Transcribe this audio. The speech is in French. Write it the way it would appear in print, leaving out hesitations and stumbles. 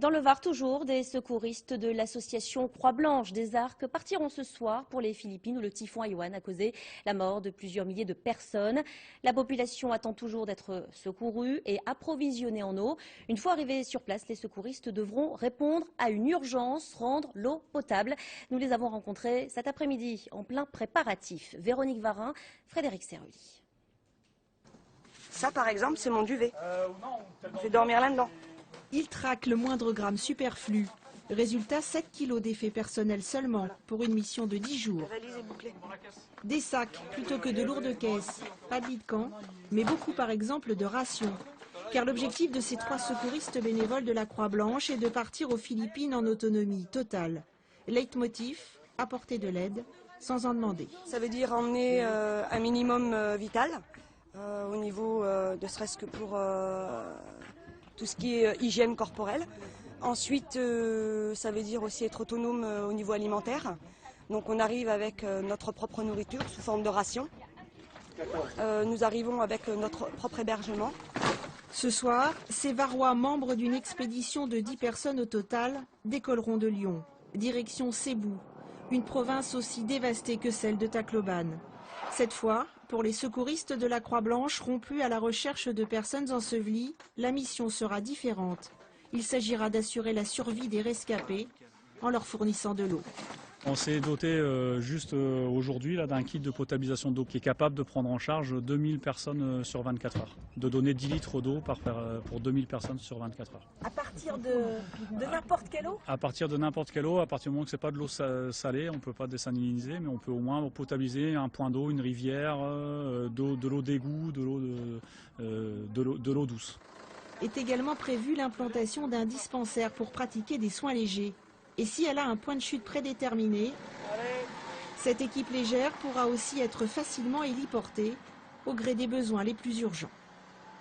Dans le Var toujours, des secouristes de l'association Croix-Blanche des Arcs partiront ce soir pour les Philippines où le typhon Haiyan a causé la mort de plusieurs milliers de personnes. La population attend toujours d'être secourue et approvisionnée en eau. Une fois arrivés sur place, les secouristes devront répondre à une urgence, rendre l'eau potable. Nous les avons rencontrés cet après-midi en plein préparatif. Véronique Varin, Frédéric Serruli. Ça par exemple c'est mon duvet. Je vais dormir là-dedans. Il traque le moindre gramme superflu. Résultat, 7 kilos d'effets personnels seulement pour une mission de 10 jours. Des sacs plutôt que de lourdes caisses. Pas de lit de camp, mais beaucoup par exemple de rations. Car l'objectif de ces 3 secouristes bénévoles de la Croix-Blanche est de partir aux Philippines en autonomie totale. Leitmotiv, apporter de l'aide sans en demander. Ça veut dire emmener un minimum vital au niveau de serait-ce que pour tout ce qui est hygiène corporelle. Ensuite, ça veut dire aussi être autonome au niveau alimentaire. Donc on arrive avec notre propre nourriture sous forme de ration. Nous arrivons avec notre propre hébergement. Ce soir, ces Varois, membres d'une expédition de 10 personnes au total, décolleront de Lyon. Direction Sébou, une province aussi dévastée que celle de Tacloban. Cette fois, pour les secouristes de la Croix-Blanche rompus à la recherche de personnes ensevelies, la mission sera différente. Il s'agira d'assurer la survie des rescapés en leur fournissant de l'eau. On s'est doté juste aujourd'hui d'un kit de potabilisation d'eau qui est capable de prendre en charge 2000 personnes sur 24 heures. De donner 10 litres d'eau pour 2000 personnes sur 24 heures. À partir de n'importe quelle eau ? À partir de n'importe quelle eau, à partir du moment que ce n'est pas de l'eau salée, on ne peut pas désaliniser, mais on peut au moins potabiliser un point d'eau, une rivière, de l'eau d'égout, de l'eau douce. Est également prévue l'implantation d'un dispensaire pour pratiquer des soins légers. Et si elle a un point de chute prédéterminé, cette équipe légère pourra aussi être facilement héliportée au gré des besoins les plus urgents.